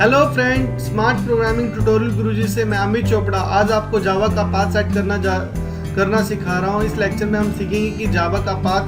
Hello friend, smart programming tutorial Guruji से मैं अमित चोपड़ा आज आपको जावा का पाथ सेट करना सिखा रहा हूँ। इस लेक्चर में हम सीखेंगे कि जावा का पाथ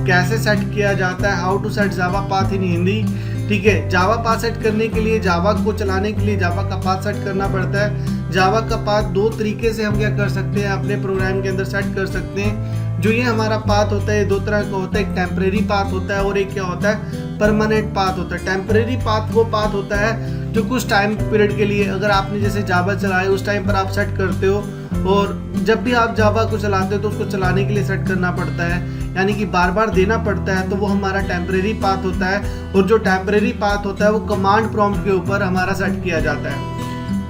कैसे सेट किया जाता है, how to set Java path in Hindi. ठीक है, जावा पाथ सेट करने के लिए, जावा को चलाने के लिए जावा का पाथ सेट करना पड़ता है। जावा का पाथ दो तरीके से हम क्या कर सकते हैं, अपने प्रोग्राम के अंदर सेट कर सकते हैं। जो ये हमारा पाथ होता है, दो तरह का होता है, एक टेम्परेरी पाथ होता है और एक क्या होता है, परमानेंट पाथ होता है। टेम्परेरी पाथ वो पाथ होता है जो कुछ टाइम पीरियड के लिए, अगर आपने जैसे जावा चलाए उस टाइम पर आप सेट करते हो, और जब भी आप जावा को चलाते हो तो उसको चलाने के लिए सेट करना पड़ता है, यानी कि बार बार देना पड़ता है, तो वो हमारा टेम्परेरी पाथ होता है। और जो टेम्परेरी पाथ होता है वो कमांड प्रॉम्प्ट के ऊपर हमारा सेट किया जाता है।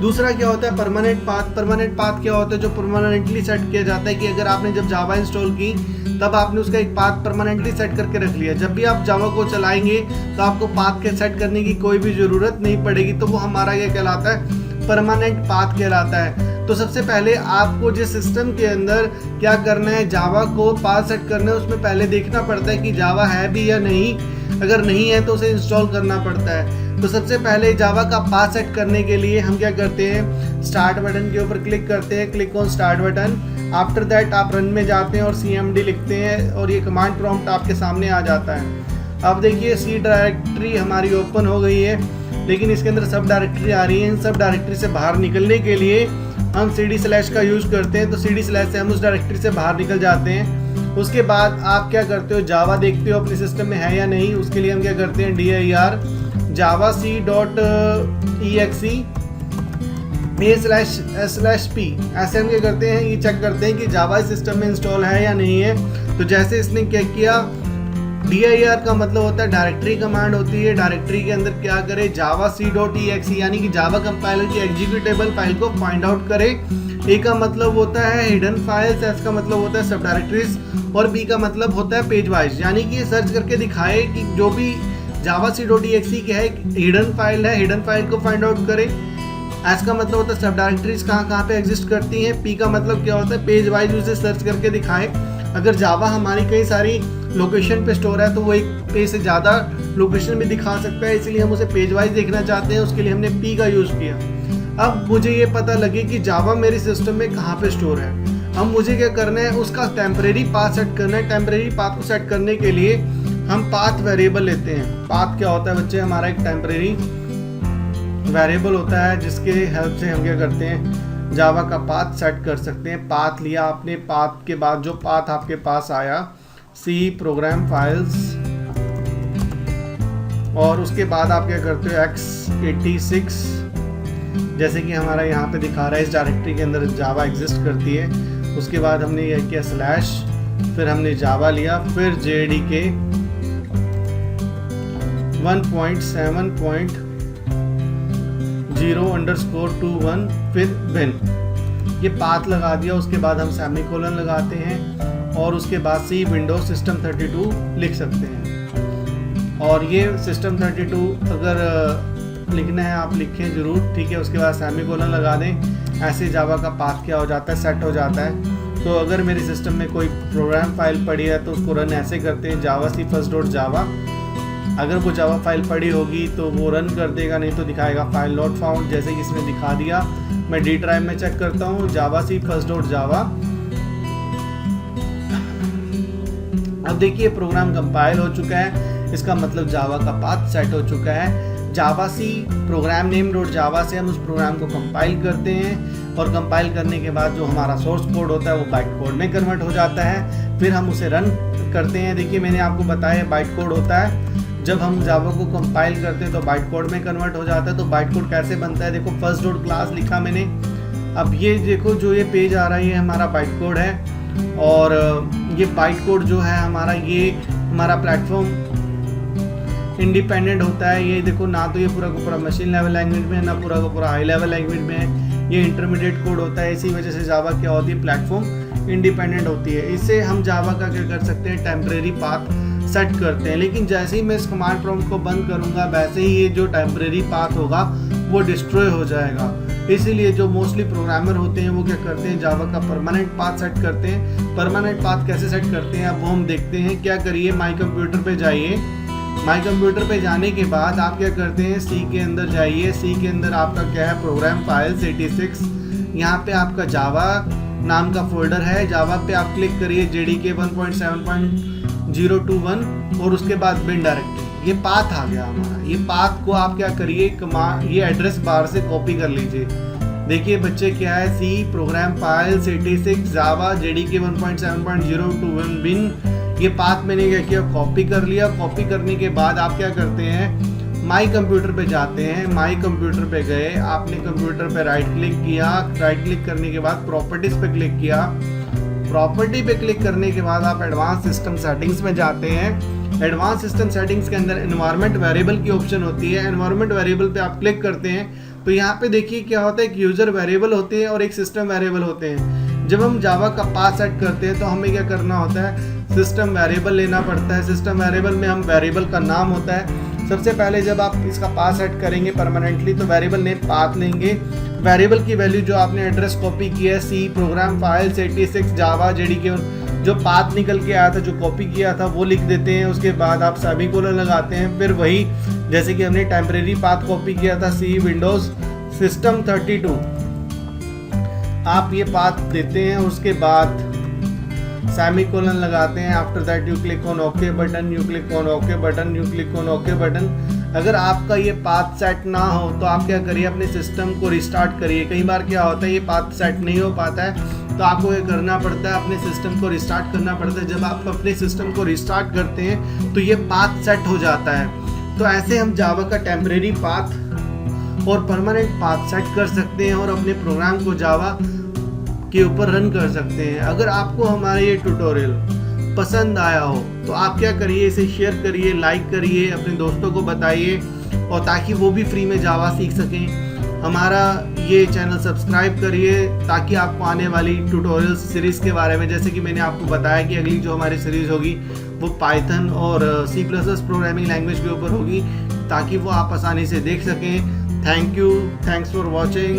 दूसरा क्या होता है, परमानेंट पाथ। परमानेंट पाथ क्या होता है, जो परमानेंटली सेट किया जाता है कि अगर आपने जब जावा इंस्टॉल की तब आपने उसका एक पाथ परमानेंटली सेट करके रख लिया, जब भी आप जावा को चलाएंगे तो आपको पाथ के सेट करने की कोई भी ज़रूरत नहीं पड़ेगी, तो वो हमारा ये कहलाता है, परमानेंट पाथ कहलाता है। तो सबसे पहले आपको जिस सिस्टम के अंदर क्या करना है, जावा को पाथ सेट करना है, उसमें पहले देखना पड़ता है कि जावा है भी या नहीं। अगर नहीं है तो उसे इंस्टॉल करना पड़ता है। तो सबसे पहले जावा का पाथ सेट करने के लिए हम क्या करते हैं, स्टार्ट बटन के ऊपर क्लिक करते हैं, click on start button. After that आप रन में जाते हैं और cmd लिखते हैं और ये कमांड प्रॉम्प्ट आपके सामने आ जाता है। अब देखिए सी डायरेक्टरी हमारी ओपन हो गई है, लेकिन इसके अंदर सब डायरेक्टरी आ रही है। इन सब डायरेक्टरी से बाहर निकलने के लिए हम cd/ का यूज़ करते हैं, तो cd/ से हम उस डायरेक्टरी से बाहर निकल जाते हैं। उसके बाद आप क्या करते हो, जावा देखते हो अपने सिस्टम में है या नहीं। उसके लिए हम क्या करते हैं, dir javac.exe a/p ऐसे हम क्या करते हैं, ये चेक करते हैं कि जावा सिस्टम में इंस्टॉल है या नहीं है। तो जैसे इसने क्या किया, dir का मतलब होता है डायरेक्टरी कमांड होती है। डायरेक्टरी के अंदर क्या करे, javac.exe यानी कि जावा कंपाइलर की एग्जीक्यूटेबल फाइल को फाइंड आउट करे। ए का मतलब होता है हिडन फाइल्स, एस का मतलब होता है सब डायरेक्टरीज, और बी का मतलब होता है पेज वाइज, यानी कि सर्च करके दिखाए कि जो भी javac.exe के है हिडन फाइल है, हिडन फाइल को फाइंड आउट करे। एस का मतलब होता है सब डायरेक्टरीज कहाँ पे एग्जिस्ट करती हैं। पी का मतलब क्या होता है, पेज वाइज उसे सर्च करके दिखाए। अगर जावा हमारी कई सारी लोकेशन पे स्टोर है तो वो एक पेज से ज़्यादा लोकेशन में दिखा सकता है, इसलिए हम उसे पेज वाइज देखना चाहते हैं, उसके लिए हमने पी का यूज़ किया। अब मुझे ये पता लगे कि जावा मेरे सिस्टम में कहाँ पे स्टोर है। अब मुझे क्या करना है, उसका टेम्परेरी पाथ सेट करना है। टेम्परेरी पाथ को सेट करने के लिए हम पाथ वेरिएबल लेते हैं। पाथ क्या होता है बच्चे, हमारा एक टेम्परेरी वेरिएबल होता है जिसके हेल्प से हम क्या करते हैं, जावा का पाथ सेट कर सकते हैं। पाथ लिया आपने, पाथ के बाद जो पाथ आपके पास आया, सी प्रोग्राम फाइल्स, और उसके बाद आप क्या करते हो, x86 जैसे कि हमारा यहाँ पे दिखा रहा है, इस डायरेक्टरी के अंदर जावा एग्जिस्ट करती है। उसके बाद हमने यह किया स्लैश, फिर हमने जावा लिया, फिर JDK 1.7.0_21, फिर bin, ये पाथ लगा दिया। उसके बाद हम सेमीकोलन लगाते हैं और उसके बाद सी विंडोज सिस्टम 32 लिख सकते हैं। और ये सिस्टम 32 अगर लिखना है आप लिखें ज़रूर, ठीक है। उसके बाद सेमीकोलन लगा दें, ऐसे जावा का पाथ क्या हो जाता है, सेट हो जाता है। तो अगर मेरे सिस्टम में कोई प्रोग्राम फाइल पड़ी है तो उसको रन ऐसे करते हैं, javac_first.java। अगर वो जावा फाइल पड़ी होगी तो वो रन कर देगा, नहीं तो दिखाएगा फाइल नॉट फाउंड, जैसे कि इसमें दिखा दिया। मैं डी ड्राइव में चेक करता हूँ, javac_first.java। अब देखिए प्रोग्राम कंपाइल हो चुका है, इसका मतलब जावा का पाथ सेट हो चुका है। जावा सी प्रोग्राम नेम .java से हम उस प्रोग्राम को कंपाइल करते हैं, और कंपाइल करने के बाद जो हमारा सोर्स कोड होता है वो बाइट कोड में कन्वर्ट हो जाता है। फिर हम उसे रन करते हैं। देखिए मैंने आपको बताया बाइट कोड होता है, जब हम जावा को कंपाइल करते हैं तो बाइट कोड में कन्वर्ट हो जाता है। तो बाइट कोड कैसे बनता है, देखो first.class लिखा मैंने। अब ये देखो जो ये पेज आ रहा है ये हमारा बाइट कोड है, और ये बाइट कोड जो है हमारा, ये हमारा प्लेटफॉर्म इंडिपेंडेंट होता है। ये देखो ना तो ये पूरा का पूरा मशीन लेवल लैंग्वेज में है, ना पूरा का पूरा हाई लेवल लैंग्वेज में है, ये इंटरमीडिएट कोड होता है। इसी वजह से जावा क्या होती है, प्लेटफॉर्म इंडिपेंडेंट होती है। इससे हम जावा का क्या कर सकते हैं, टेम्परेरी पाथ सेट करते हैं। लेकिन जैसे ही मैं इस कमांड प्रॉम्प्ट को बंद करूंगा वैसे ही ये जो टेम्परेरी पाथ होगा वो डिस्ट्रॉय हो जाएगा। इसीलिए जो मोस्टली प्रोग्रामर होते हैं वो क्या करते हैं, जावा का परमानेंट पाथ सेट करते हैं। परमानेंट पाथ कैसे सेट करते हैं अब वो हम देखते हैं। क्या करिए, माई कंप्यूटर पे जाइए, माई कंप्यूटर पे जाने के बाद आप क्या करते हैं, सी के अंदर जाइए। सी के अंदर आपका क्या है, प्रोग्राम फाइल्स 86। यहाँ पे आपका जावा नाम का फोल्डर है। जावा पे आप क्लिक करिए JDK 1.7.021 और उसके बाद बिन डायरेक्टरी। ये पाथ आ गया हमारा। ये पाथ को आप क्या करिए, ये एड्रेस बार से कॉपी कर लीजिए। देखिए बच्चे क्या है, सी प्रोग्राम फाइल्स 86 जावा JDK 1.7.021 बिन। ये पाथ मैंने क्या किया, कॉपी कर लिया। कॉपी करने के बाद आप क्या करते हैं, माई कंप्यूटर पे जाते हैं। माई कंप्यूटर पे गए, आपने कंप्यूटर पे राइट क्लिक किया। राइट क्लिक करने के बाद प्रॉपर्टीज पे क्लिक किया। प्रॉपर्टी पे क्लिक करने के बाद आप एडवांस सिस्टम सेटिंग्स में जाते हैं। एडवांस सिस्टम सेटिंग्स के अंदर एनवायरनमेंट वेरिएबल की ऑप्शन होती है। एनवायरनमेंट वेरिएबल पे आप क्लिक करते हैं तो यहाँ पे देखिए क्या होता है, एक यूजर वेरिएबल होते हैं और एक सिस्टम वेरिएबल होते हैं। जब हम जावा का पाथ सेट करते हैं तो हमें क्या करना होता है, सिस्टम वेरिएबल लेना पड़ता है। सिस्टम वेरिएबल में हम वेरिएबल का नाम होता है। सबसे पहले जब आप इसका पाथ सेट करेंगे परमानेंटली तो वेरिएबल नेम पाथ लेंगे। वेरिएबल की वैल्यू जो आपने एड्रेस कॉपी किया है, सी प्रोग्राम फाइल्स 86 जावा JDK, जो पाथ निकल के आया था, जो कॉपी किया था वो लिख देते हैं। उसके बाद आप सेमीकोलन लगाते हैं। फिर वही जैसे कि हमने टेम्परेरी पाथ कॉपी किया था, सी विंडोज सिस्टम 32, आप ये पाथ देते हैं। उसके बाद सेमीकोलन लगाते हैं। After that you click on okay button, you click on okay button, you click on okay button. अगर आपका ये पाथ सेट ना हो तो आप क्या करिए, अपने सिस्टम को रिस्टार्ट करिए। कई बार क्या होता है, ये पाथ सेट नहीं हो पाता है तो आपको ये करना पड़ता है, अपने सिस्टम को रिस्टार्ट करना पड़ता है। जब आप अपने सिस्टम को रिस्टार्ट करते हैं तो ये पाथ सेट हो जाता है। तो ऐसे हम जावा का टेम्परेरी पाथ और परमानेंट पाथ सेट कर सकते हैं और अपने प्रोग्राम को जावा के ऊपर रन कर सकते हैं। अगर आपको हमारा ये ट्यूटोरियल पसंद आया हो तो आप क्या करिए, इसे शेयर करिए, लाइक करिए, अपने दोस्तों को बताइए और ताकि वो भी फ्री में जावा सीख सकें। हमारा ये चैनल सब्सक्राइब करिए ताकि आपको आने वाली ट्यूटोरियल सीरीज़ के बारे में, जैसे कि मैंने आपको बताया कि अगली जो हमारी सीरीज़ होगी वो पाइथन और C++ प्रोग्रामिंग लैंग्वेज के ऊपर होगी, ताकि वो आप आसानी से देख सकें। Thank you, thanks for watching.